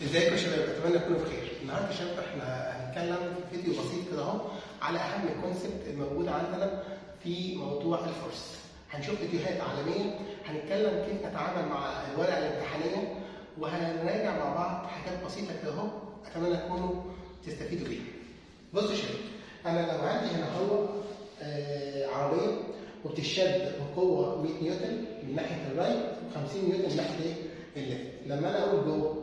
ازيكم يا شباب؟ اتمنى تكونوا بخير. النهارده يا شباب احنا هنتكلم في فيديو بسيط كده اهو على اهم الكونسبت الموجوده عندنا في موضوع الفورس. هنشوف فيديوهات عالميه، هنتكلم كيف نتعامل مع الورقه الامتحانيه، وهنراجع مع بعض حاجات بسيطه كده اهو اتمنى تكونوا تستفيدوا بيها. بصوا يا شباب، انا لو عندي هنا هو عربيه وبتشد بقوه 100 نيوتن من ناحيه الرايت و50 نيوتن من ناحيه ايه؟ الليفت. لما انا اقول جو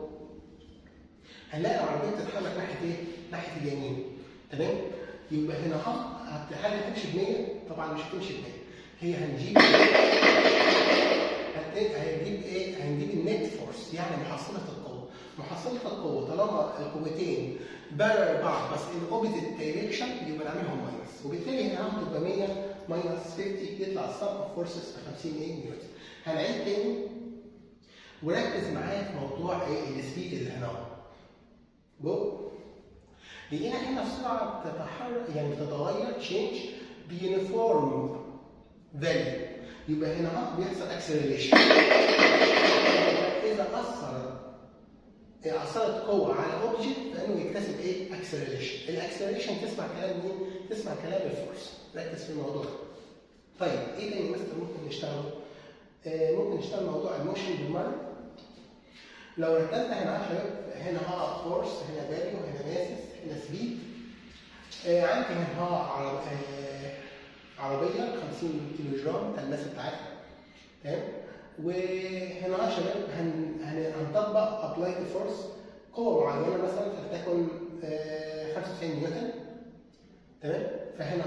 هنلاقي العربيه بتتحرك ناحيه ايه؟ ناحيه اليمين. تمام؟ يبقى هنا هل هتمشي ب 100؟ طبعا مش هتمشي ب 100. هي هنجيب ايه؟ هنجيب النت فورس، يعني محصله القوه. محصله القوه طالما القوتين بارل بعض بس ان اوبوزيت دايركشن يبقى نعملهم ماينس، وبالتالي هنا هتبقى 100 ماينس 50 يطلع السم اوف فورسز ب 50 نيوتن. هنعيد تاني وركز معايا في موضوع ايه؟ السبيد اللي هنا اهو. جو لقينا هنا السرعه بتتحرك يعني بتتغير تشينج بيونيفورم فاليو، يبقى هنا بيحصل اكسلريشن. اذا اثرت قوه على اوبجكت فانه يكتسب ايه؟ اكسلريشن. الاكسلريشن تسمع كلام مين؟ تسمع كلام الفورس. ركز في الموضوع ده. طيب ايه تاني مثلا ممكن نشتغله؟ ممكن نشتغل موضوع الموشن بالمره. لو ركزنا هنا يا شباب، هنا فورس، هنا فاليو، هنا ماسس، هنا سبيد. عندي هنا عربيه 50 كيلو جرام ده الماس بتاعتها. تمام؟ وهنا يا شباب هنطبق ابلاي فورس قوه معينه مثلا فلتكن 95 نيوتن. تمام؟ فهنا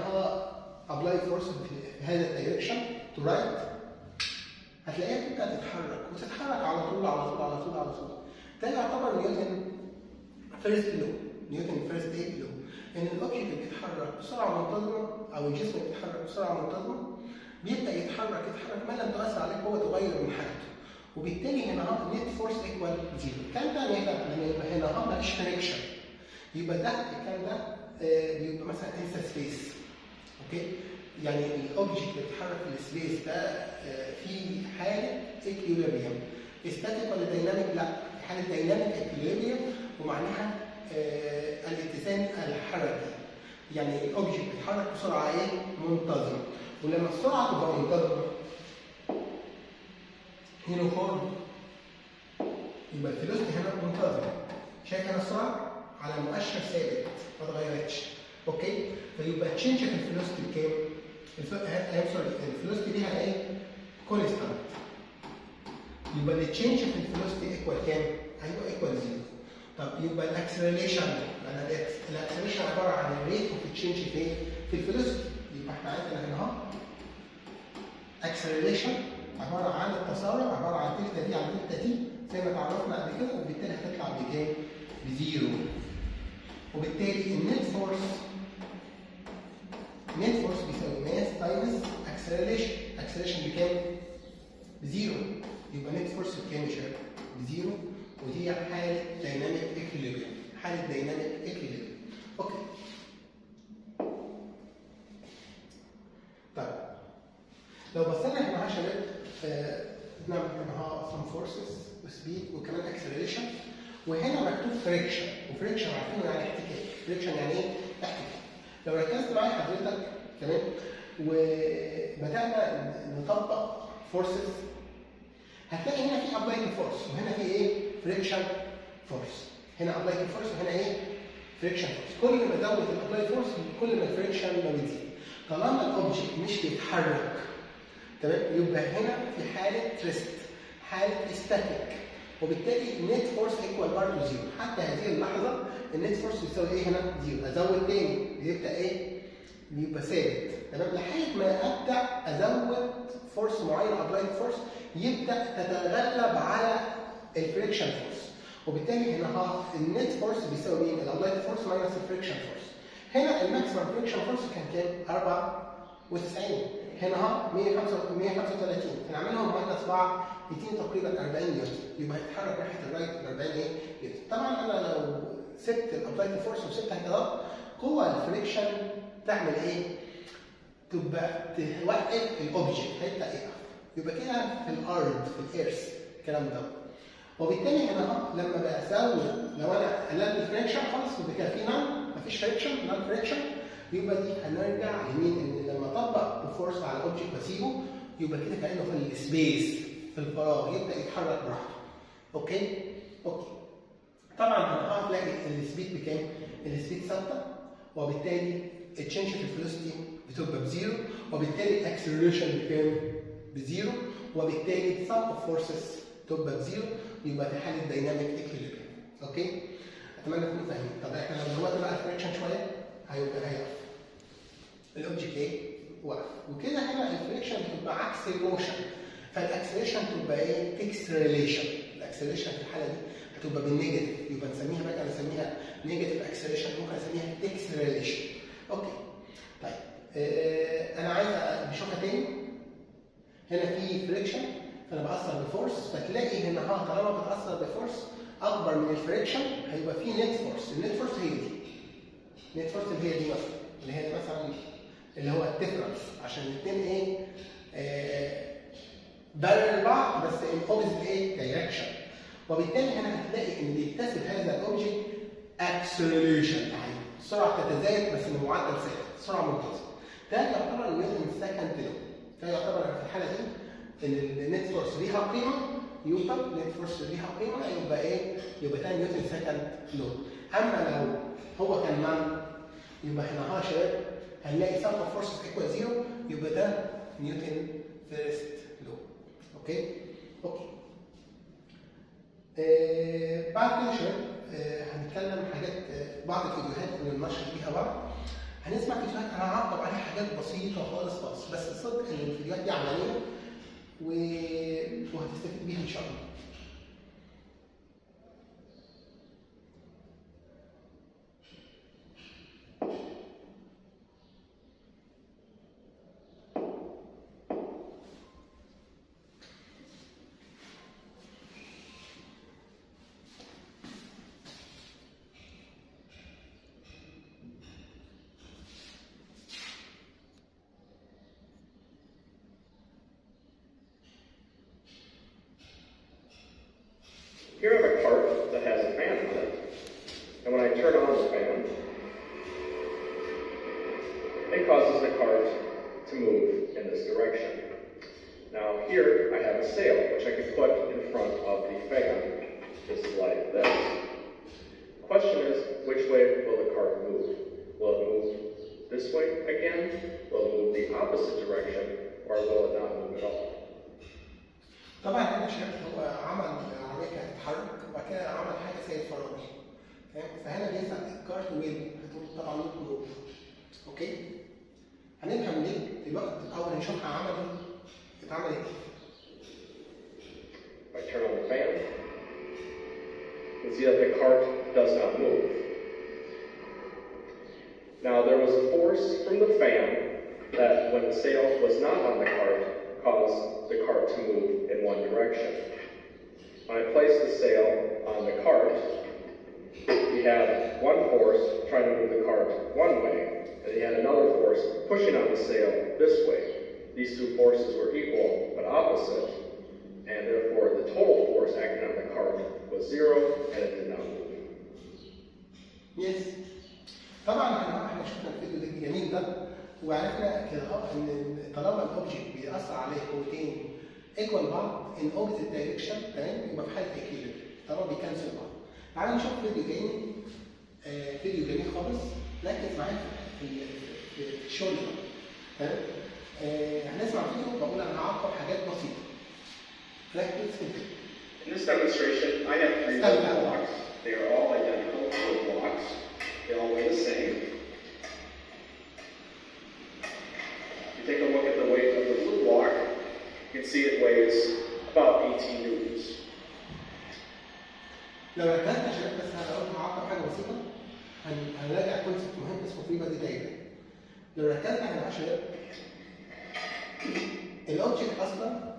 ابلاي فورس في هذا الدايركشن تو رايت. هتلاقيها تبدا تتحرك وتتحرك على طول على طول على طول على طول. ده يعتبر نيوتن فيرست لو. نيوتن فيرست ايه لو؟ ان الاوبجكت اللي بيتحرك بسرعه منتظمه او الجسم اللي بيتحرك بسرعه منتظمه بيبدا يتحرك ما لم تؤثر عليه قوه تغير من حالته، وبالتالي هنا نت فورس ايكوال زيرو. الكلام ده لما يبقى هنا مفيش فريكشن، يبقى ده الكلام ده بيبقى مثلا انسى سبيس. اوكي؟ يعني الاوبجكت اللي بيتحرك في السبيس ده في حاله اكيوليبريم. استاتيك ولا دايناميك؟ لا، في حاله دايناميك اكيوليبريم، ومعناها الاتزان الحركي. يعني الاوبجكت بيتحرك بسرعه ايه؟ منتظمه. ولما السرعه تبقى منتظمه يونيفورم يبقى الفيلوسيتي هنا منتظمه. شايف هنا السرعه على مؤشر ثابت ما اتغيرتش. اوكي؟ فيبقى تشينج في الفيلوسيتي بكام؟ الفيلوسيتي ليها ايه؟ كونستانت. يبقى التشينج في الفيلوسيتي ايكوال كام؟ هيبقى ايكوال زيرو. طب يبقى الاكسلريشن، الاكسلريشن عباره عن الريت اوف تشينج في الفيلوسيتي. يبقى احنا عندنا هنا اكسلريشن عباره عن التسارع، عباره عن تلتا دي على تلتا دي زي ما اتعرفنا قبل كده، وبالتالي هتطلع بكام؟ بزيرو. وبالتالي النت فورس بيساوي ماس تايمز اكسلريشن. اكسلريشن بكام؟ بزيرو. يبقى نت فورس بكام يا شباب؟ بزيرو. ودي حاله دايناميك اكيوليبريم. حاله دايناميك اكيوليبريم. اوكي. طيب لو بصينا هنا يا شباب نعمل هنا سم فورسز وسبيد وكمان اكسلريشن، وهنا مكتوب فريكشن، وفريكشن عارفينه يعني احتكاك. فريكشن يعني ايه؟ احتكاك. لو ركزت معايا حضرتك تمام وبدانا نطبق فورسز هتلاقي هنا في ابلاينج فورس وهنا في ايه؟ فريكشن فورس. هنا ابلاينج فورس وهنا ايه؟ فريكشن فورس. كل ما زود الابلاينج فورس كل ما الفريكشن ما بيزيد. طالما الاوبجكت مش بيتحرك تمام يبقى هنا في حاله ريست، حاله استاتيك، وبالتالي النت فورس ايكوال برضه زيرو. حتى هذه اللحظه النت فورس بيساوي ايه هنا؟ زيرو. ازود تاني بيبقى ايه؟ بيبقى ثابت. تمام؟ لحد ما ابدا ازود فورس معين ابلايد فورس يبدا تتغلب على الفريكشن فورس، وبالتالي هنا النت فورس بيساوي مين؟ الابلايد فورس ماينس الفريكشن فورس. هنا الماكسيمم فريكشن فورس كان كام؟ 94. هنا 135. هنعملهم ماينس بعض 200 تقريبا 40 نيوتن، يبقى هيتحرك ناحيه الرايت 40 ايه؟ نيوتن. طبعا انا لو سبت الابلايد فورس وسبتها كده قوه الفريكشن تعمل ايه؟ تبقى توقف الاوبجكت هيبدا يقف. يبقى كده في الارض في الارث الكلام ده. وبالتالي هنا اهو لما بزود، لو انا قللت الفريكشن خلاص يبقى كده في نون، مفيش فريكشن، نون فريكشن، يبقى دي هنرجع لمين؟ ان لما اطبق الفورس على الاوبجكت واسيبه يبقى كده كانه في السبيس، في الفراغ، يبدا يتحرك براحته. اوكي؟ اوكي. طبعا هنا هتلاقي السبيد بكام؟ السبيد ثابته، وبالتالي التشينج في الفيلوسيتي بتبقى بزيرو، وبالتالي الاكسلريشن بكام؟ بزيرو، وبالتالي sum of forces تبقى بزيرو، يبقى في حاله دايناميك اكيليبريم. اوكي؟ اتمنى تكونوا فاهمين. طب احنا لو زودنا بقى الفريكشن شويه هيقف. الاوبجكت ايه؟ وقف. وكده هنا الفريكشن بتبقى عكس الموشن، فالاكسلريشن تبقى ايه؟ فيكس ريليشن. الاكسلريشن في الحاله دي هتبقى بالنيجاتيف، يبقى نسميها بقى، نسميها نيجاتيف اكسلريشن، ممكن نسميها فيكس ريليشن. اوكي. طيب انا عايز نشوفها تاني. هنا في فريكشن فانا باثر بفورس، فتلاقي هنا طالما بتاثر بفورس اكبر من الفريكشن هيبقى في نت فورس. النت فورس هي دي. نت فورس اللي هي دي مثلا، اللي هي مثلا اللي هو الديفرنس، عشان الاثنين ايه؟ بارل بعض بس ان اوبوزيت ايه؟ دايركشن. وبالتالي هنا هتلاقي ان بيكتسب هذا الاوبجكت اكسلريشن، اهي السرعه بتتزايد بس بمعدل ثابت، سرعه منتظمه. ده يعتبر نيوتن سكند لو. ده يعتبر في الحاله دي ان النت فورس ليها قيمه، يبقى النت فورس ليها قيمه، يبقى ايه؟ يبقى ده نيوتن سكند لو. اما لو هو كان مان، يبقى هنا يا شباب هنلاقي sum of forces equal 0، يبقى ده نيوتن فيرست لو. اوكي؟ اوكي. بعد كده يا شباب هنتكلم حاجات، بعض الفيديوهات اللي بننشر بيها بعض. هنسمع فيديوهات هنعقب عليها حاجات بسيطه خالص خالص، بس الصدق ان الفيديوهات دي عمليه وهتستفيد بيها ان شاء الله. Here I have a cart that has a fan on it, and when I turn on the fan, it causes the cart to move in this direction. Now here I have a sail, which I could put in front of the fan, just like this. The question is, which way will the cart move? Will it move this way again? Will it move the opposite direction, or will it not move at all? طبعا هنا شايف هو عمل عربيه كانت بتتحرك وبعد كده عمل حاجه زي الفرامل، فهنا بيسال الكارت ويل، هتقول طبعا ممكن. اوكي؟ هنفهم ليه دلوقتي. اول نشوفها عمل اتعمل ايه. If I turn on the fan, you see that the cart does not move. Now there was a force from the fan that, when the sail was not on the cart, caused the cart to move in one direction. When I place the sail on the cart, we had one force trying to move the cart one way, and we had another force pushing on the sail this way. These two forces were equal but opposite, and therefore the total force acting on the cart was 0, and it did not move. Yes. طبعا احنا شفنا الفيديو ده الجميل ده، وعرفنا كده ان طالما الاوبجكت بيأثر عليه قوتين ايكوال بعض ان اوبوزيت دايركشن، تمام، يبقى في حاله اكيليبريم طالما بيكنسل بعض. تعالوا نشوف فيديو تاني، فيديو جميل خالص، ركز معايا في الشغل ده. تمام؟ هنسمع فيديو بقول انا هعقب حاجات بسيطه. ركز في الفيديو. In this demonstration, I have 3 wood blocks. They are all identical wood blocks. They all weigh the same. If you take a look at the weight of the wood block, you can see it weighs about 18 newtons. لو ركزت يا شباب، بس هقول هعقب حاجه بسيطه، هنراجع كونسيبت مهم اسمه فري بادي دايجرام. لو ركزت على يا شباب، الاوبجكت اصلا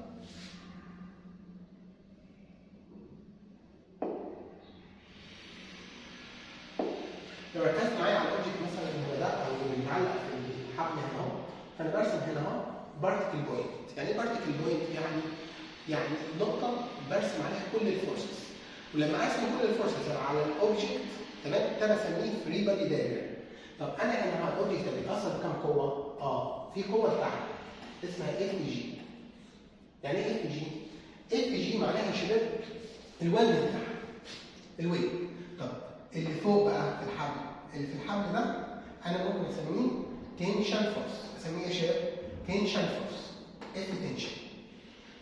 لو ركزت معايا على الاوبجكت مثلا اللي هو ده او اللي متعلق في الحبل هنا اهو، فانا برسم هنا اهو بارتيكل بوينت. يعني ايه بارتيكل بوينت؟ يعني نقطه برسم عليها كل الفورسز. ولما اقسم كل الفورسز على الاوبجكت تمام ده بسميه فري بادي دايجرام. طب انا هنا على الاوبجكت ده بيتاثر بكام قوه؟ في قوه تحت اسمها اف جي. يعني ايه اف جي؟ اف جي معناها يا شباب الوزن بتاعها الويت. طب اللي فوق بقى في الحبل، اللي في الحبل ده انا ممكن اسميه تنشن فورس. اسميه يا شباب تنشن فورس اف تنشن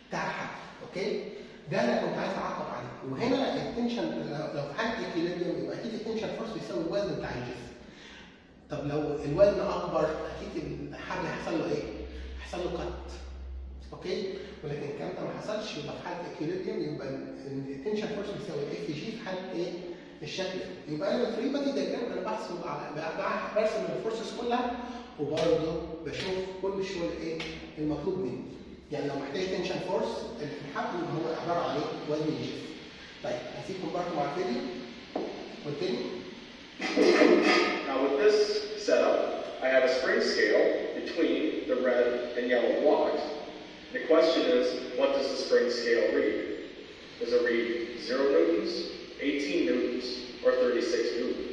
بتاع الحبل. اوكي؟ ده انا كنت عايز اعقب عليه. وهنا التنشن لو في حاله اكيليبريم يبقى اكيد التنشن فورس بيساوي الوزن بتاع الجسم. طب لو الوزن اكبر اكيد الحبل هيحصل له ايه؟ هيحصل له كت. اوكي؟ ولكن الكلام ده ما حصلش. يبقى في حاله اكيليبريم يبقى التنشن فورس بيساوي الاف جي في حاله ايه؟ الشكل. يبقى انا الفري بادي دايجرام انا بحسب برسم الفورسز كلها وبرضه بشوف كل الشغل ايه المطلوب مني. يعني لو محتاج تنشن فورس اللي في الحبل هو عباره عن ايه؟ وزن الجسم. طيب هسيبكم برضه مع الفيديو والتاني. Now with this setup, I have a spring scale between the red and yellow blocks. The question is, what does the spring scale read? Does it read 0 newtons, 18 newtons, or 36 newtons?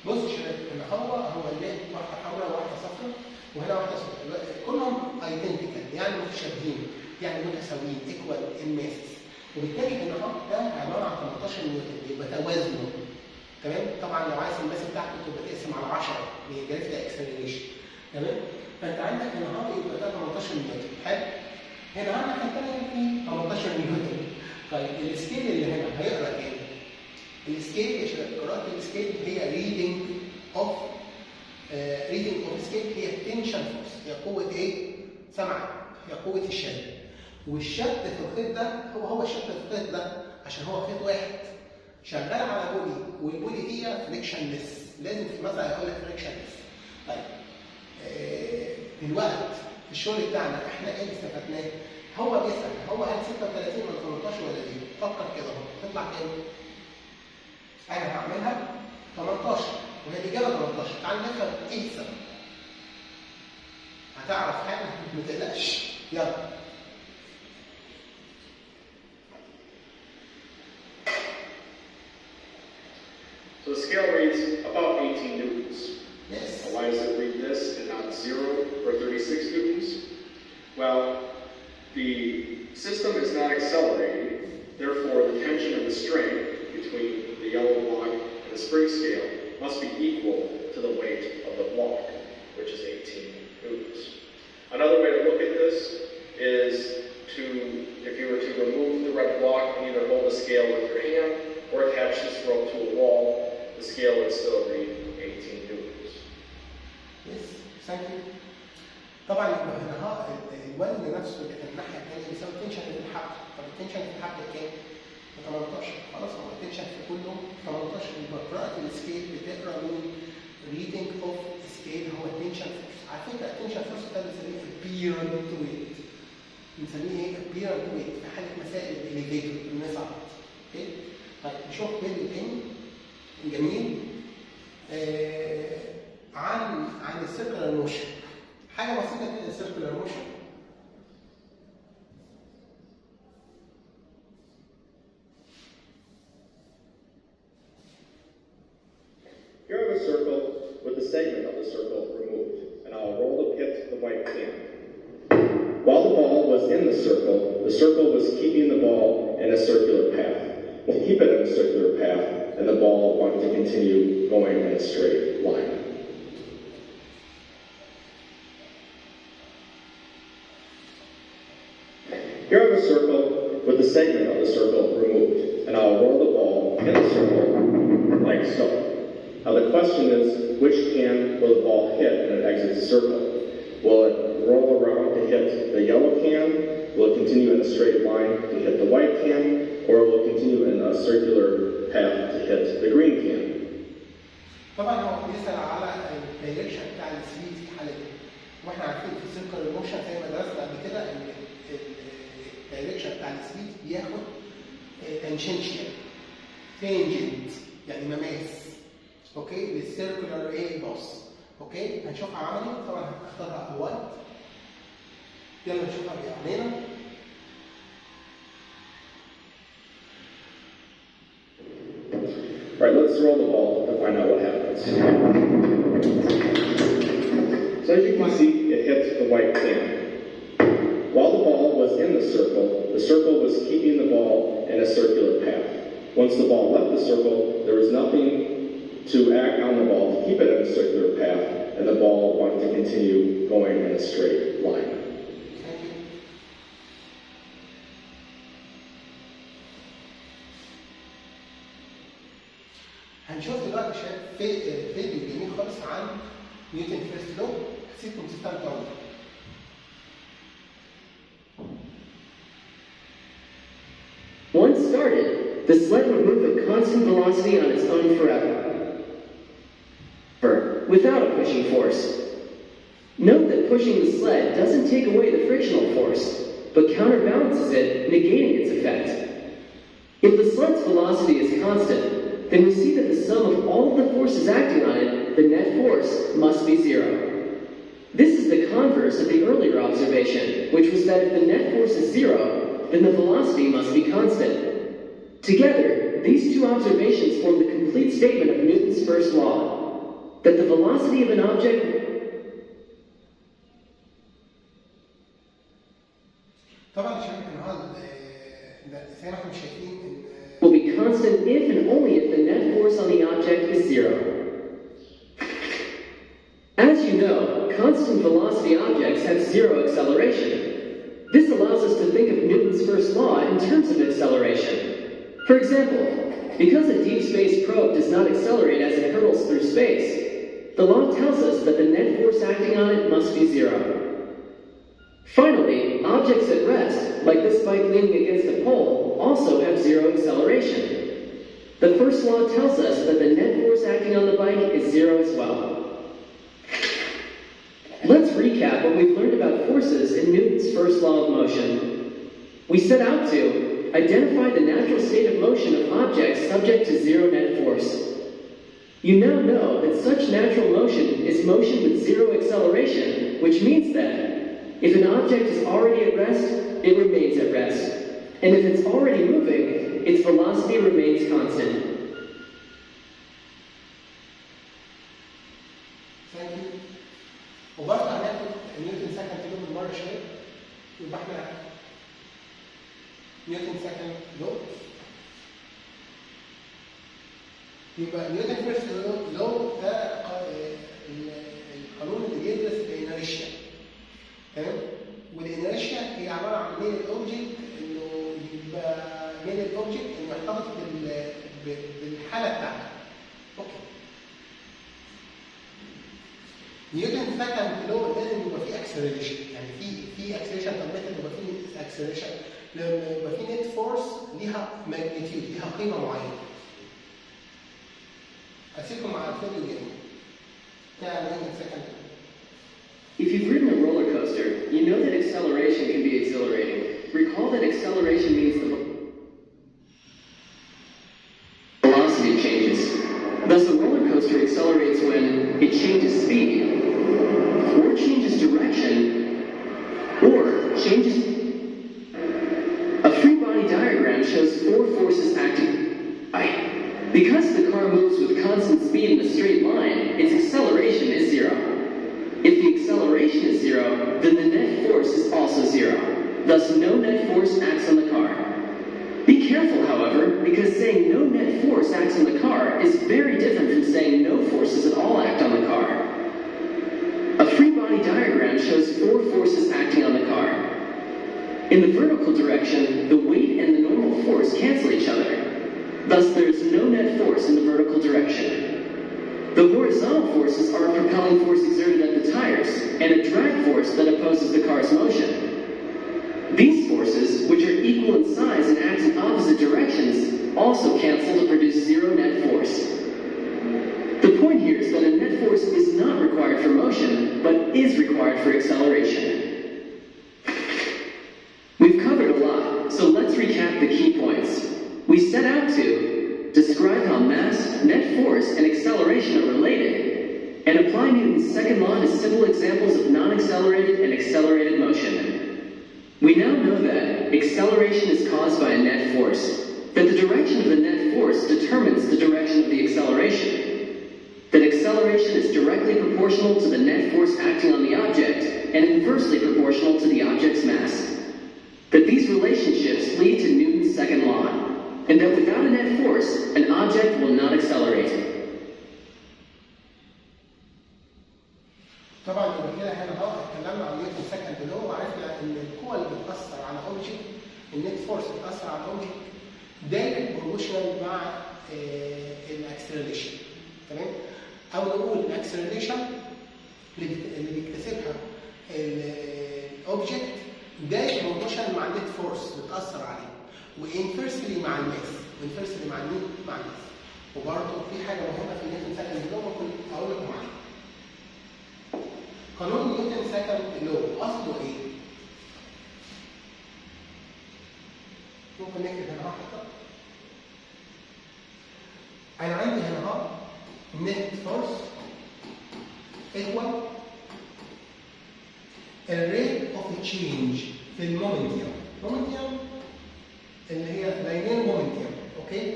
بص يا شباب ان هو اللي واحده حمراء وواحده صفراء وهنا واحده صفراء كلهم ايدنتيكال يعني متشابهين يعني متساويين ايكوال ان ماس. وبالتالي ان ده عباره عن 18 نيوتن يبقى توازنه تمام. طبعا لو عايز الماس بتاعته تبقى تقسم على 10 اللي هي جرافيتي اكسلريشن تمام. فانت عندك ان يبقى ده 18 نيوتن. حلو. هنا الناحيه الثانيه في 18 نيوتن. طيب السكيل اللي هنا هيقرا كام؟ السكيل يا شباب قراءه السكيل هي ريدنج اوف سكيل هي تنشن فورس. هي قوه ايه؟ سمع. هي قوه الشد. والشد في الخيط ده هو الشد في الخيط ده عشان هو خيط واحد شغال على بولي والبولي دي فريكشنلس. لازم في مثلا يقول لك فريكشنلس. طيب دلوقتي في الشغل بتاعنا احنا ايه اللي استفدناه؟ هو بيسال هو هل 36 ولا 18 ولا ايه؟ فكر كده اهو تطلع كام؟ انا هعملها 18 وهي الاجابه 18. تعال نفهم ايه السبب. هتعرف حاجه ما تقلقش. يلا. So the scale reads about 18 newtons. Yes. Why does it read this and not 0 or 36 newtons? Well, the system is not accelerating, therefore the tension of the string between the yellow block and the spring scale must be equal to the weight of the block, which is 18 newtons. Another way to look at this is if you were to remove the red block and either hold the scale with your hand or attach this rope to a wall, the scale would still read 18 newtons. Yes, thank you. طبعا هنا الوزن نفسه اللي في الناحيه الثانيه بيساوي التنشن في الحبل. طب التنشن في الحبل كام؟ 18. خلاص هو التنشن في كله 18. يبقى قراءه السكيل بتقرا من ريدنج اوف سكيل هو التنشن فورس. على فكره التنشن فورس ده بنسميه البيرنت ويت. بنسميه ايه؟ البيرنت ويت في حاله مسائل الاليفيتور النصعد. اوكي؟ طيب نشوف فيديو تاني جميل عن السيركلر موشن. حاجه بسيطه كده السيركلر موشن. Here I have a circle with the segment of the circle removed, and I'll roll the pit to the white can. While the ball was in the circle was keeping the ball in a circular path. To keep it in a circular path, and the ball wanted to continue going in a straight line. Here I have a circle with the segment of the circle removed, and I'll roll the ball in the circle like so. Now the question is, which can will the ball hit when it exits the circle? Will it roll around to hit the yellow can? Will it continue in a straight line to hit the white can? Or will it continue in a circular path to hit the green can? طبعا هو بيسال على الدايركشن بتاع السبيد في الحاله دي. واحنا عارفين في السيركل موشن زي ما درسنا قبل كده ان الدايركشن بتاع السبيد بياخد تانجنشال تانجنت يعني مماس. اوكي للسيركلر ايه باص. اوكي هنشوفها عملي. طبعا هنختارها الوان. يلا نشوفها بعينينا. All right, let's throw the ball to find out what happens. So as you can see, it hits the white sand. While the ball was in the circle was keeping the ball in a circular path. Once the ball left the circle, there was nothing to act on the ball to keep it in a circular path, and the ball wanted to continue going in a straight line. هنشوف دلوقتي فيديو جميل خالص عن نيوتن فيرست لو، هسيبكم تستمتعوا بيه. Once started, the sled would move at constant velocity on its own forever, without a pushing force. Note that pushing the sled doesn't take away the frictional force, but counterbalances it, negating its effect. If the sled's velocity is constant, then we see that the sum of all of the forces acting on it, the net force, must be zero. This is the converse of the earlier observation, which was that if the net force is zero, then the velocity must be constant. Together, these two observations form the complete statement of Newton's first law, that the velocity of an object طبعا شايف ان هو زي ما احنا شايفين will be constant if and only if the net force on the object is zero. As you know, constant velocity objects have zero acceleration. This allows us to think of Newton's first law in terms of acceleration. For example, because a deep space probe does not accelerate as it hurtles through space, the law tells us that the net force acting on it must be zero. Finally, objects at rest, like this bike leaning against a pole, also have zero acceleration. The first law tells us that the net force acting on the bike is zero as well. Let's recap what we've learned about forces in Newton's first law of motion. We set out to identify the natural state of motion of objects subject to zero net force. You now know that such natural motion is motion with zero acceleration, which means that if an object is already at rest, it remains at rest. And if it's already moving, its velocity remains constant. Thank you. وبرضه هناخد نيوتن سكند لو بالمره شويه. يبقى احنا نيوتن سكند لو. يبقى نيوتن فيرست لو ده القانون اللي بيدرس الانرشيا. تمام؟ والانرشيا هي عباره عن ميل الاوبجكت انه يبقى ميل الاوبجكت انه يحتفظ بالحاله بتاعته. اوكي. نيوتن سكند لو لازم يبقى فيه اكسلريشن، يعني في اكسلريشن تربيتد يبقى فيه اكسلريشن، لما يبقى فيه نت فورس ليها ماجنتيود، ليها قيمه معينه. هسيبكم مع الفيديو الجاي بتاع نيوتن سكند لو. If you've ridden a roller coaster, you know that acceleration can be exhilarating. Recall that acceleration means the velocity changes. Thus, a roller coaster accelerates when it changes speed, or changes direction, or changes. A free body diagram shows four forces acting. Because the car moves with constant speed in a straight line, its acceleration is zero. If the acceleration is zero, then the net force is also zero. Thus, no net force acts on the car. Be careful, however, because saying no net force acts on the car is very different from saying no forces at all act on the car. A free body diagram shows four forces acting on the car. In the vertical direction, the weight and the normal force cancel each other. Thus, there is no net force in the vertical direction. The horizontal forces are a propelling force exerted at the tires and a drag force that opposes the car's motion. These forces, which are equal in size and act in opposite directions, also cancel to produce zero net force. The point here is that a net force is not required for motion, but is required for acceleration. We've covered a lot, so let's recap the key points. We set out to describe how mass, net force, and acceleration are related, and apply Newton's second law to simple examples of non-accelerated and accelerated motion. We now know that acceleration is caused by a net force, that the direction of the net force determines the direction of the acceleration is directly proportional to the net force acting on the object and inversely proportional to the object's mass. That these relationships lead to Newton's second law, and that without a net force, an object will not accelerate. طبعا يبقى كده هنا اهو اتكلمنا عن نيوتن سكند لو وعرفنا ان القوه اللي بتاثر على اوبجكت النت فورس اللي بتاثر على الاوبجكت دايركت بروبوشنال مع الاكسلريشن. تمام؟ او نقول الاكسلريشن اللي بيكتسبها الاوبجكت دايركت بروبوشنال مع النت فورس اللي بتاثر عليه، وانفرسلي مع الماس، وانفرسلي مع مين؟ مع الماس. وبرضه في حاجه مهمه في نيوتن سكند لو ممكن اقول لكم عليها. قانون نيوتن سكند لو اصله ايه؟ ممكن نكتب هنا حتى. انا عندي هنا اهو نت فورس ايكوال الريت اوف تشينج في المومنتيوم. مومنتيوم اللي هي لاينير مومنتيوم، اوكي؟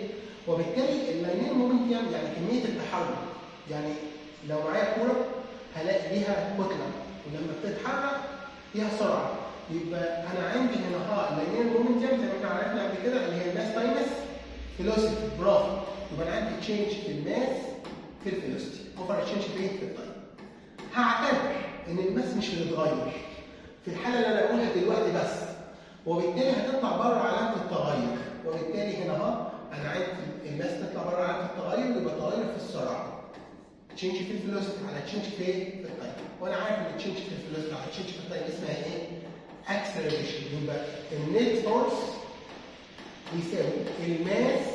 وبالتالي اللاينير مومنتيوم يعني كميه التحرك. يعني لو معايا كوره هلاقي ليها كتله ولما بتتحرك ليها سرعه. يبقى انا عندي هنا اللاينير مومنتيوم زي ما احنا عرفنا قبل كده اللي هي الماس تايمس فيلوسيتي. برافو. يبقى انا عندي تشينج في الماس في الفيلوسيتي اوفر تشينج في التايم. هعتبر ان الماس مش بتتغير في الحاله اللي انا اقولها دلوقتي بس، وبالتالي هتطلع بره علامه التغير. وبالتالي هنا انا عندي الماس تطلع بره علامه التغير، يبقى تغير في السرعه. تشينج في الفيلوسيتي على تشينج في التايم، وانا عارف ان تشينج في الفيلوسيتي على تشينج في التايم اسمها ايه؟ اكسلريشن. يبقى النت فورس يساوي الماس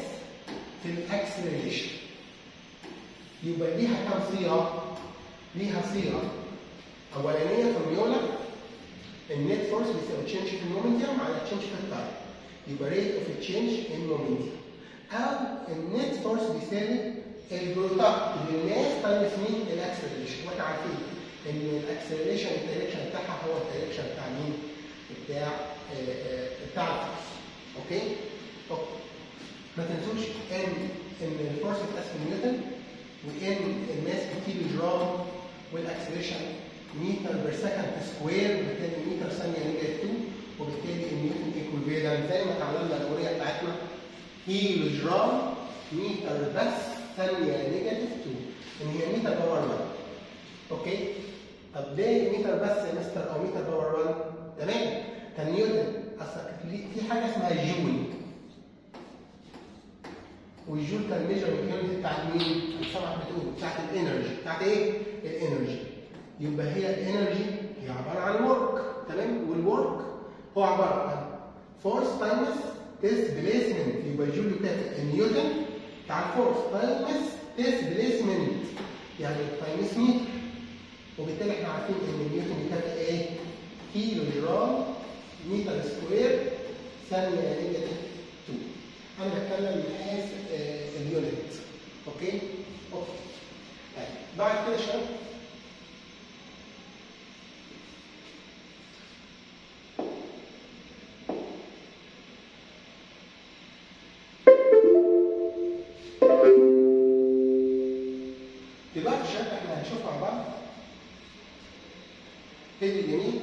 في الاكسلريشن. يبقى ليها كام صيغه؟ ليها صيغه اولانيه فورميولا النت فورس بيساوي تشينج في المومنتيوم على تشينج في التايم، يبقى ريت اوف تشينج ان مومنتيوم. او النت فورس بيساوي البرودكت للماس تايمز مين؟ الاكسلريشن. واحنا عارفين ان الاكسلريشن الدايركشن بتاعها هو الدايركشن بتاع مين؟ بتاع الفورس. اوكي؟ ما تنسوش ان الفورس بتقسم نيوتن، وان الماس بكيلو جرام، والاكسلريشن متر بير سكند سكوير، وبالتالي متر ثانيه نيجاتيف 2، وبالتالي النيوتن ايكويفالنت زي ما اتعلمنا الاوليه بتاعتنا كيلو جرام متر بس ثانيه نيجاتيف 2 ان هي متر باور 1. اوكي؟ طب ليه متر بس يا مستر او متر باور 1؟ تمام؟ كان نيوتن اصلا في حاجه اسمها جول، والجول كان ميجرمنت يونت بتاعت مين؟ سامعك بتقول بتاعت الانرجي. بتاعت ايه؟ الانرجي. يبقى هي الانرجي هي عباره عن ورك. تمام؟ والورك هو عباره عن فورس تايمس ديسبيسمنت. يبقى الجول بتاعت النيوتن بتاع الفورس تايمس ديسبيسمنت يعني تايمس متر. وبالتالي احنا عارفين ان النيوتن بتاعت ايه؟ كيلو جرام متر سكوير ثانيه نيجاتيف 2. انا بتكلم من حيث اليونت. اوكي؟ اوكي. طيب بعد كده شباب دلوقتي شباب احنا هنشوف مع بعض فيديو جميل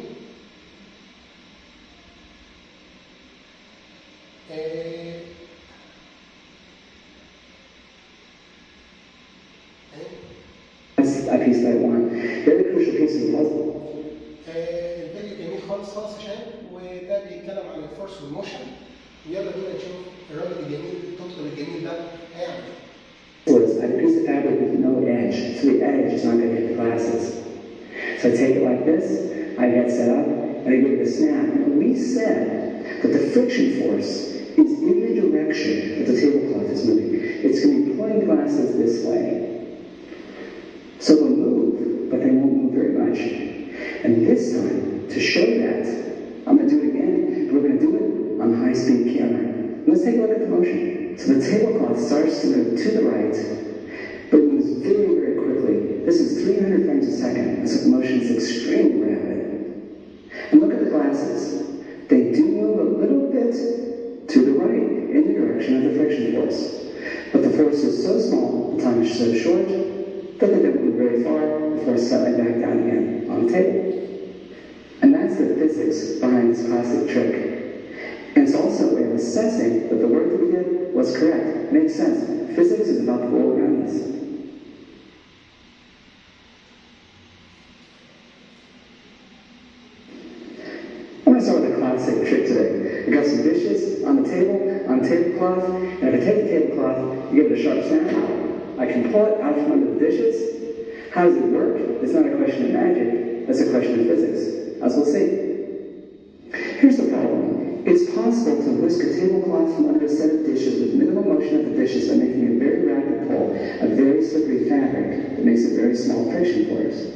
that piece that I want. The other crucial piece of the puzzle. الفيديو جميل خالص خالص يا شباب، وده بيتكلم عن الفورس والموشن. ويلا بينا نشوف الراجل الجميل الدكتور الجميل ده هيعمل ايه. I have a piece of fabric with no edge, so the edge is not going to hit the glasses. So I take it like this, I get set up, and I give it a snap. And we said that the friction force is in the direction that the tablecloth is moving. It's going to be pulling glasses this way. So they'll move, but they won't move very much. And this time, to show that, I'm going to do it again, but we're going to do it on high-speed camera. Let's take a look at the motion. So the tablecloth starts to move to the right, but moves very, very quickly. This is 300 frames a second, so the motion is extremely rapid. And look at the glasses. They do move a little bit to the right in the direction of the friction force. But the force is so small, the time is so short, But they don't move very far before settling back down again on the table. And that's the physics behind this classic trick. And it's also a way of assessing that the work that we did was correct. Makes sense. Physics is about the world around us. I'm going to start with a classic trick today. I've got some dishes on the table, on a tablecloth, and if I take the tablecloth, you give it a sharp snap, I can pull it out from under the dishes. How does it work? It's not a question of magic, it's a question of physics, as we'll see. Here's the problem. It's possible to whisk a tablecloth from under a set of dishes with minimal motion of the dishes by making a very rapid pull, a very slippery fabric that makes a very small friction force.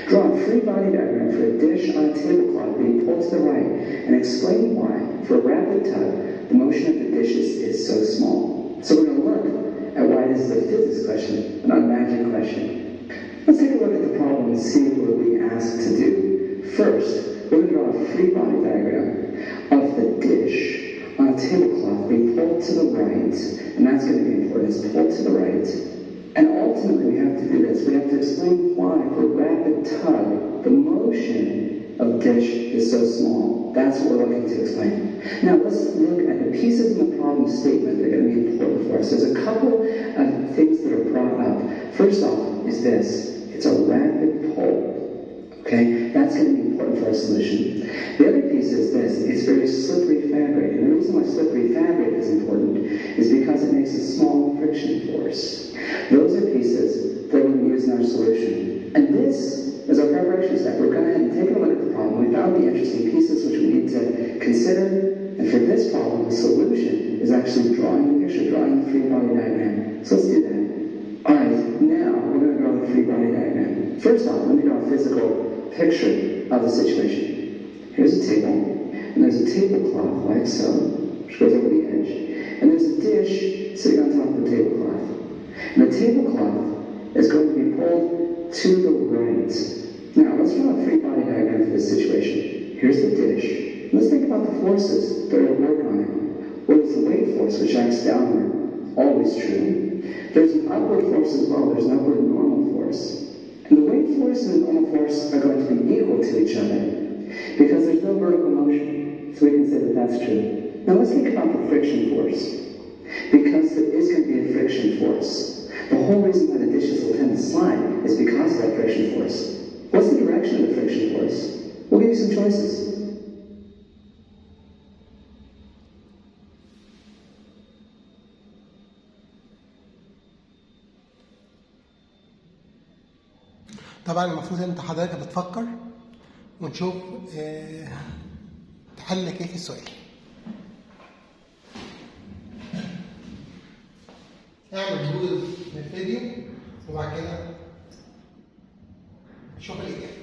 Draw a free body diagram for a dish on a tablecloth being pulled to the right and explain why, for a rapid tug, the motion of the dishes is so small. So we're going to look at why this is a physics question, not a magic question. Let's take a look at the problem and see what we're being asked to do. First, we're going to draw a free body diagram of the dish on a tablecloth being pulled to the right, and that's going to be important, it's pulled to the right. And ultimately we have to do this. We have to explain why, for rapid tug, the motion of dish is so small. That's what we're looking to explain. Now let's look at the pieces in the problem statement that are going to be important for us. There's a couple of things that are brought up. First off is this. It's a rapid pull. Okay? That's going to be important for our solution. The other piece is this. It's very slippery fabric. And the reason why slippery fabric is important is because it makes a small friction force. Those are pieces that we use in our solution. And this is our preparation step. We're going ahead and take a look at the problem. We found the interesting pieces which we need to consider. And for this problem, the solution is actually drawing the picture, drawing the free body diagram. So let's do that. Alright, now we're going to draw the free body diagram. First off, let me draw a physical picture of the situation. Here's a table, and there's a tablecloth like so, which goes over the edge, and there's a dish sitting on top of the tablecloth. And the tablecloth is going to be pulled to the right. Now, let's draw a free body diagram for this situation. Here's the dish. Let's think about the forces that are at work on it. Well, there's the weight force, which acts downward, always true. There's an upward force as well. There's an upward normal force. And the weight force and the normal force are going to be equal to each other because there's no vertical motion. So we can say that that's true. Now let's think about the friction force. Because there is going to be a friction force. The whole reason why the dishes will tend to slide is because of that friction force. What's the direction of the friction force? We'll give you some choices. طبعا المفروض انت حضرتك بتفكر ونشوف تحل كيف السؤال. اعمل جوجل للفيديو وبعد كده شوف الاجابه.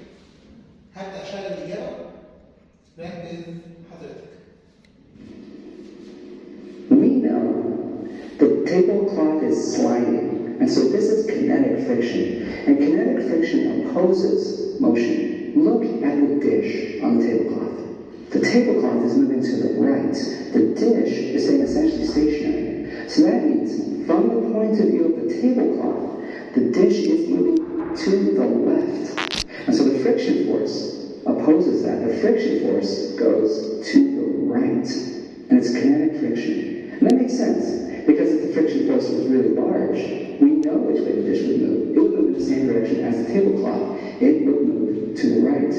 هبدا اشغل الاجابه. ركز حضرتك. We know the tablecloth is sliding, and so this is kinetic friction. And kinetic friction opposes motion. Look at the dish on the tablecloth. The tablecloth is moving to the right. The dish is staying essentially stationary. So that means, from the point of view of the tablecloth, the dish is moving to the left. And so the friction force opposes that. The friction force goes to the right. And it's kinetic friction. And that makes sense, because if the friction force was really large, we know which way the dish would move. It would move in the same direction as the tablecloth. It would move to the right.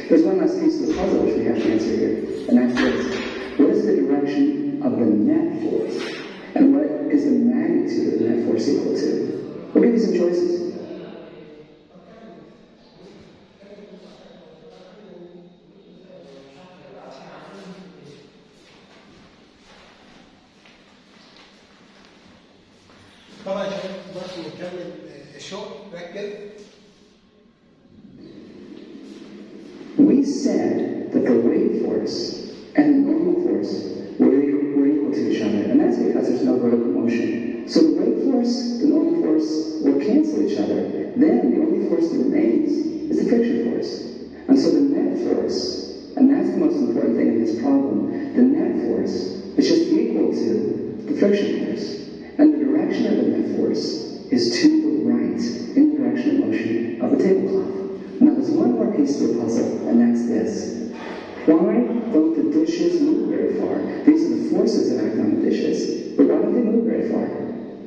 There's one last piece of the puzzle which we have to answer here, and that's this. What is the direction of the net force? And what is the magnitude of the net force equal to? We'll give you some choices. طبعا يا شباب بس نكمل الشغل. ركز. We said that the weight force and the normal force were equal to each other, and that's because there's no vertical motion. So the weight force, the normal force will cancel each other. Then the only force that remains is the friction force. And so the net force, and that's the most important thing in this problem, the net force is just equal to the friction force. And the direction of the net force is to the right, in the direction there's one more piece of the puzzle, and that's this. Why don't the dishes move very far? These are the forces that act on the dishes, but why don't they move very far?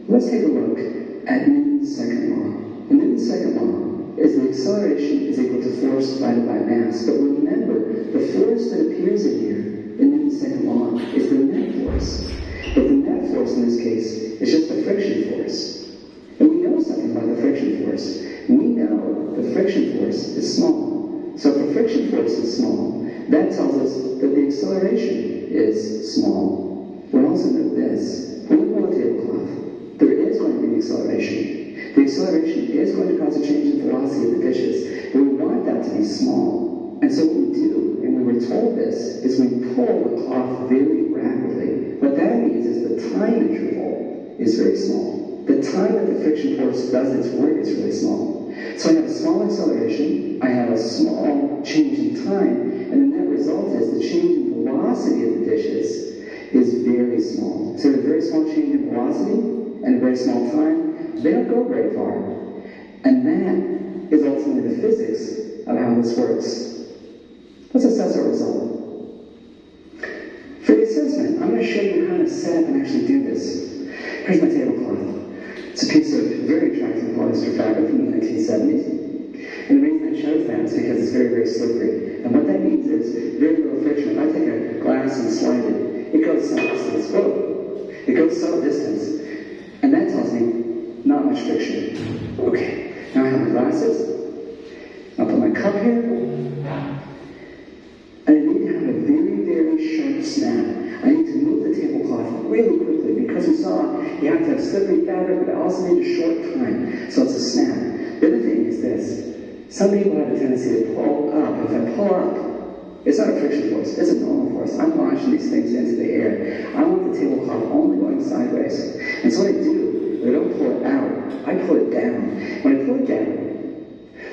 Let's take a look at Newton's second law. And Newton's second law is that acceleration is equal to force divided by mass. But remember, the force that appears in here in Newton's second law is the net force. But the net force in this case is just the friction force. And we know something about the friction force. We know the friction force is small. So if the friction force is small, that tells us that the acceleration is small. We also know this. When we pull a tablecloth, there is going to be an acceleration. The acceleration is going to cause a change in velocity of the dishes. But we want that to be small. And so what we do, and we were told this, is we pull the cloth very rapidly. What that means is the time interval is very small. The time that the friction force does its work is really small. So I have a small acceleration, I have a small change in time, and the net result is the change in velocity of the dishes is very small. So a very small change in velocity and a very small time, they don't go very far. And that is ultimately the physics of how this works. Let's assess our result. For the assessment, I'm going to show you how to set up and actually do this. Here's my tablecloth. It's a piece of very attractive polyester fabric from the 1970s. And the reason I chose that is because it's very, very slippery. And what that means is very little friction. If I take a glass and slide it, it goes some distance. Whoa! It goes some distance. And that tells me not much friction. Okay, now I have my glasses. I'll put my cup here. And I need to have a very, very sharp snap. I need to move the tablecloth really quickly because we saw you have to have slippery fabric, but I also need a short time. So it's a snap. The other thing is this. Some people have a tendency to pull up. If I pull up, it's not a friction force, it's a normal force. I'm launching these things into the air. I want the tablecloth only going sideways. And so what I do, I don't pull it out, I pull it down. When I pull it down,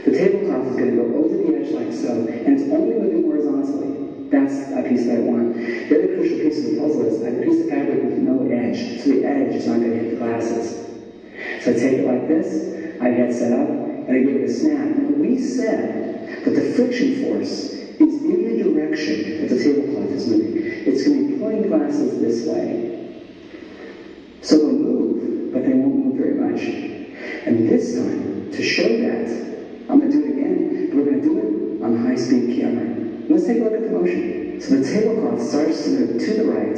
the tablecloth is going to go over the edge like so, and it's only moving horizontally. That's a piece that I want. The other crucial piece of the puzzle is I have a piece of fabric with no edge, so the edge is not going to hit the glasses. So I take it like this, I get set up, and I give it a snap. Now we said that the friction force is in the direction that the tablecloth is moving. It's going to be pulling glasses this way. So they'll move, but they won't move very much. And this time, to show that, I'm going to do it again, but we're going to do it on a high-speed camera. Let's take a look at the motion. So the tablecloth starts to move to the right,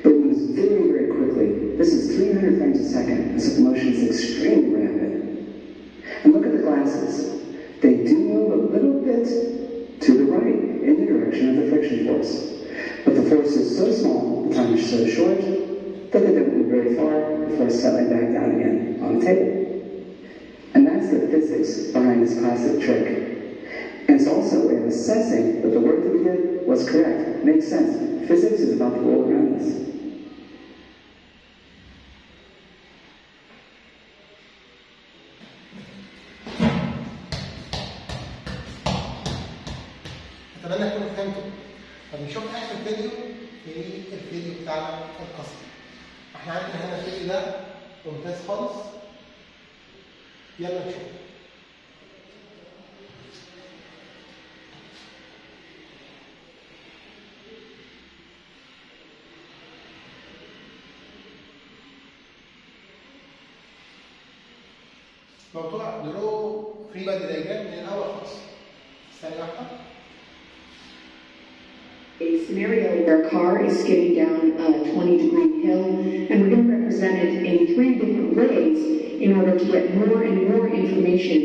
but moves very, very quickly. This is 300 frames a second, and so the motion is extremely rapid. And look at the glasses. They do move a little bit to the right in the direction of the friction force. But the force is so small, the time is so short, that they don't move very far before settling back down again on the table. And that's the physics behind this classic trick. And it's also a way of assessing that the work that we did was correct. Makes sense. Physics is about the world around us. اتمنى تكونوا فهمتوا. طب نشوف اخر فيديو في الفيديو بتاعنا القصير. احنا عندنا هنا الفيديو ده ممتاز خالص. يلا نشوف. موضوع درو فري بادي دايجرام من الاول خالص. ثانية واحدة. A scenario where a car is skidding down a 20-degree hill, and we're going to represent it in 3 different ways in order to get more and more information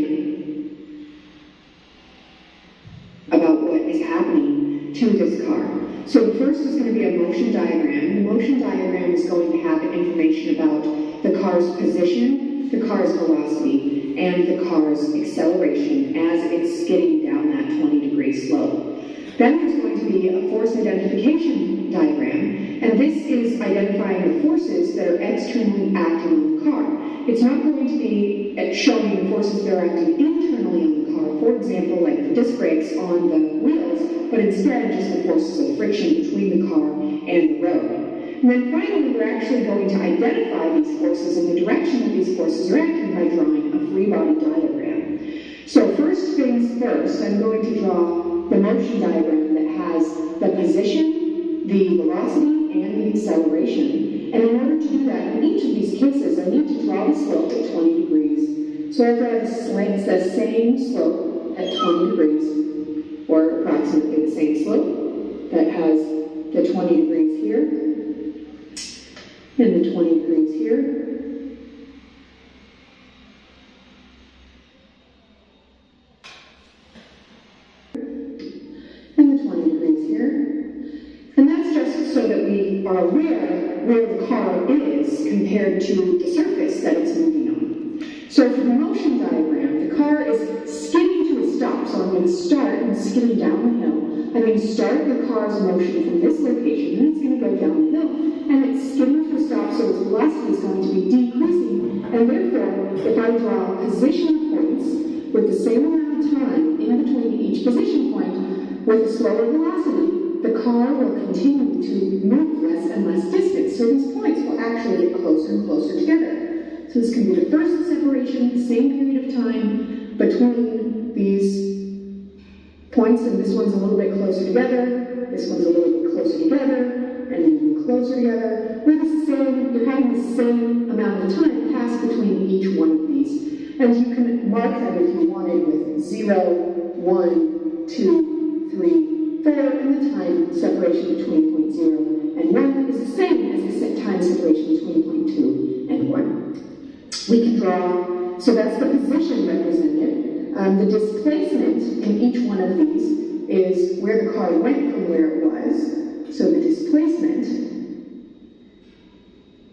about what is happening to this car. So the first is going to be a motion diagram. The motion diagram is going to have information about the car's position, the car's velocity, and the car's acceleration as it's skidding down that 20-degree slope. Then there's going to be a force identification diagram, and this is identifying the forces that are externally acting on the car. It's not going to be showing the forces that are acting internally on the car, for example, like the disc brakes on the wheels, but instead just the forces of friction between the car and the road. And then finally, we're actually going to identify these forces and the direction that these forces are acting by drawing a free body diagram. So first things first, I'm going to draw the motion diagram that has the position, the velocity, and the acceleration. And in order to do that, in each of these cases, I need to draw the slope at 20 degrees. So I draw the same slope at 20 degrees, or approximately the same slope that has the 20 degrees here, and the 20 degrees here. And the 20 degrees here. And that's just so that we are aware where the car is compared to the surface that it's moving on. So for the motion diagram, the car is skidding to a stop. So I'm going to start and skidding down the hill. I'm going to start the car's motion from this location, and it's going to go down the hill. And it's skidding to a stop, so its velocity is going to be decreasing. And therefore, if I draw position points with the same amount of time in between each position point, with a slower velocity, the car will continue to move less and less distance. So these points will actually get closer and closer together. So this can be the first separation, the same period of time between these points, and this one's a little bit closer together, this one's a little bit closer together, and even closer together. You're having the same amount of time pass between each one of these. And you can mark them if you wanted with 0, 1, 2, 3, 4, and the time separation between point 0 and 1 is the same as the time separation between point 2 and 1. We can draw, so that's the position represented. The displacement in each one of these is where the car went from where it was. So the displacement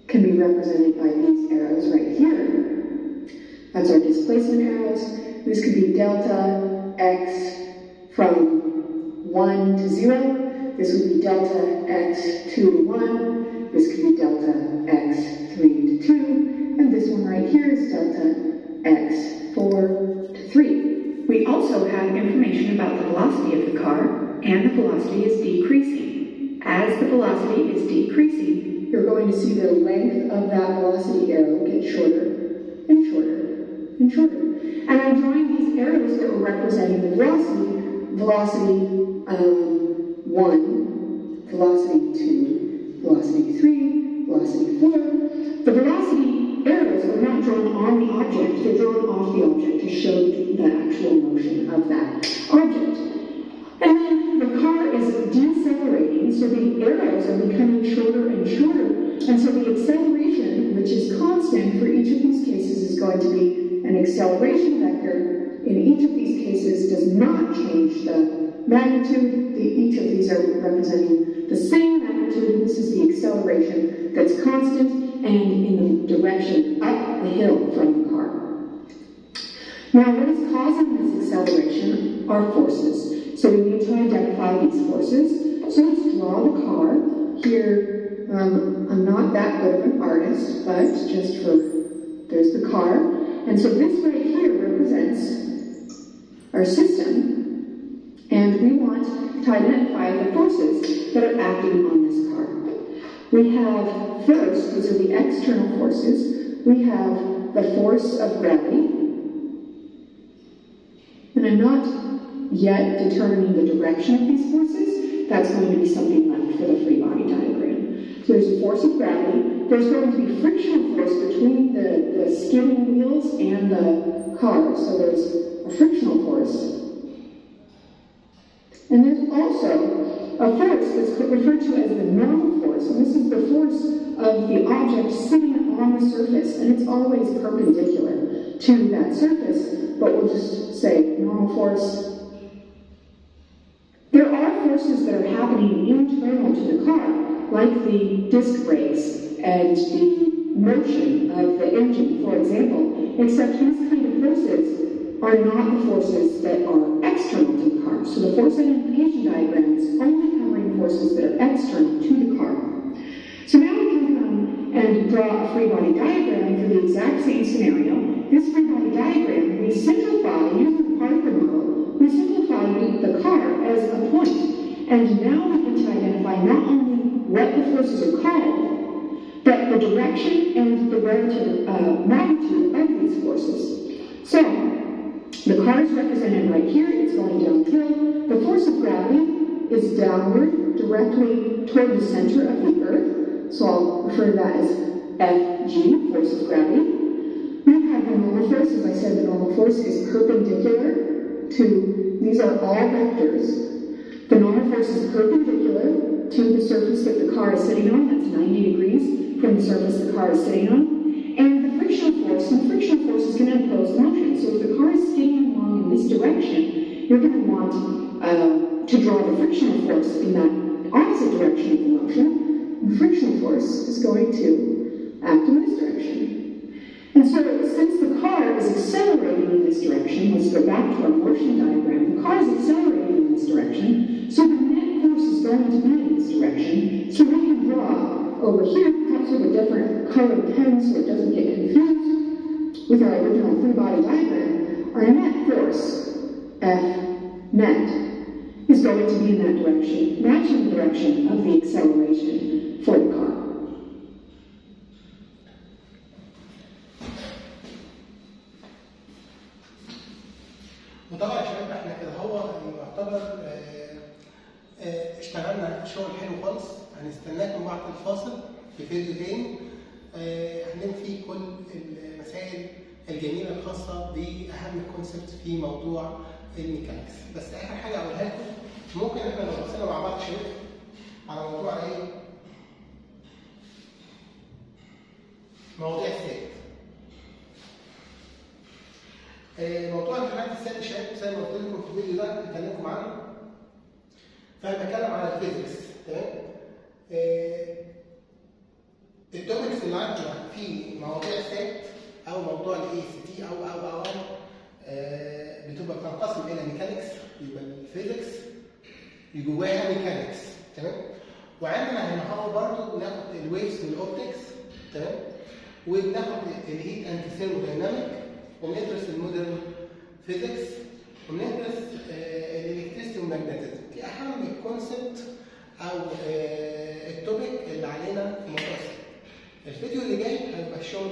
can be represented by these arrows right here. That's our displacement arrows. This could be delta x from 1 to 0. This would be delta x 2 to 1. This could be delta x 3 to 2. And this one right here is delta x 4 to 3. We also have information about the velocity of the car, and the velocity is decreasing. As the velocity is decreasing, you're going to see the length of that velocity arrow get shorter and shorter and shorter. And I'm drawing these arrows that are representing the velocity. Velocity 1, velocity 2, velocity 3, velocity 4. The velocity arrows are not drawn on the object, they're drawn off the object to show the actual motion of that object. And then the car is decelerating, so the arrows are becoming shorter and shorter. And so the acceleration, which is constant for each of these cases, is going to be an acceleration vector. In each of these cases does not change the magnitude. Each of these are representing the same magnitude. This is the acceleration that's constant and in the direction up the hill from the car. Now, what is causing this acceleration are forces. So we need to identify these forces. So let's draw the car. Here, I'm not that good of an artist, but just for, there's the car. And so this right here represents our system. And we want to identify the forces that are acting on this car. We have, first, these are the external forces. We have the force of gravity. And I'm not yet determining the direction of these forces. That's going to be something left for the free body diagram. So there's a force of gravity. There's going to be frictional force between the skidding wheels and the car. So there's a frictional force. And there's also a force that's referred to as the normal force. And this is the force of the object sitting on the surface. And it's always perpendicular to that surface. But we'll just say normal force. There are forces that are happening internal to the car, like the disc brakes and the motion of the engine, for example, except these kind of forces are not the forces that are external to the car. So the force identification diagram is only covering forces that are external to the car. So now we can come and draw a free body diagram for the exact same scenario. This free body diagram, we simplify, using the particle model, we simplify the car as a point. And now we get to identify not only what the forces are called, but the direction and the relative magnitude of these forces. So, The car is represented right here. It's going downhill. The force of gravity is downward, directly toward the center of the Earth. So I'll refer to that as Fg, force of gravity. We have the normal force. As I said, the normal force is perpendicular to, these are all vectors. The normal force is perpendicular to the surface that the car is sitting on. That's 90 degrees from the surface the car is sitting on. And the frictional force is going to impose motion. So if the car is skating along in this direction, you're going to want to draw the frictional force in that opposite direction of the motion. The frictional force is going to act in this direction. And so since the car is accelerating in this direction, let's go back to our motion diagram. The car is accelerating in this direction, so the net force is going to be in this direction. So we can draw over here, perhaps with a different colored pen so it doesn't get confused with our original free-body diagram. Our net force, F net, is going to be in that direction, matching the direction of the acceleration for the car. وطبعا يا شباب احنا كده هو يعتبر اشتغلنا شغل حلو خالص. هنستناكم بعد الفاصل في فيديو تاني هنلم فيه كل المسائل الجميله الخاصه باهم كونسبت في موضوع الميكانكس. بس اخر حاجه اقولها لكم، ممكن احنا لو بصينا مع بعض شويه على موضوع ايه؟ مواضيع الثابت. موضوع امتحانات الثابت شباب زي ما قلت لكم في الفيديو ده بكلمكم عنه. فانا بتكلم على الفيزيكس، تمام؟ التوبكس اللي عندنا في مواضيع الثابت او موضوع الاي سي تي او بتبقى بتنقسم الى ميكانكس، يبقى الفيزيكس جواها ميكانكس، تمام؟ وعندنا هنا هو برضه بناخد الويفز والاوبتكس، تمام؟ وبناخد الهيت اند ثيرمودايناميك، وبندرس المودرن فيزيكس، وبندرس الالكتريستي والماجنتيزم. دي اهم الكونسبت او التوبيك اللي علينا في موضوع الفيديو اللي جاي هيبقى الشغل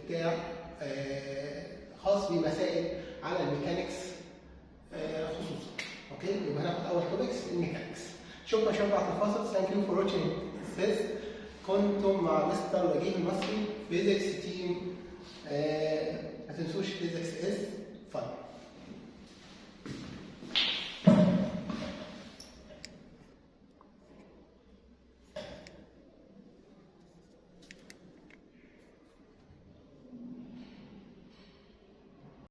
بتاع خاص بمسائل على الميكانكس خصوصا. اوكي، يبقى هناخد اول توبكس الميكانكس. شكرا شباب على الفاصل. ثانك يو فور واتشنج ذس. كنتم مع مستر وجيه المصري فيزيكس تيم. ما تنسوش فيزيكس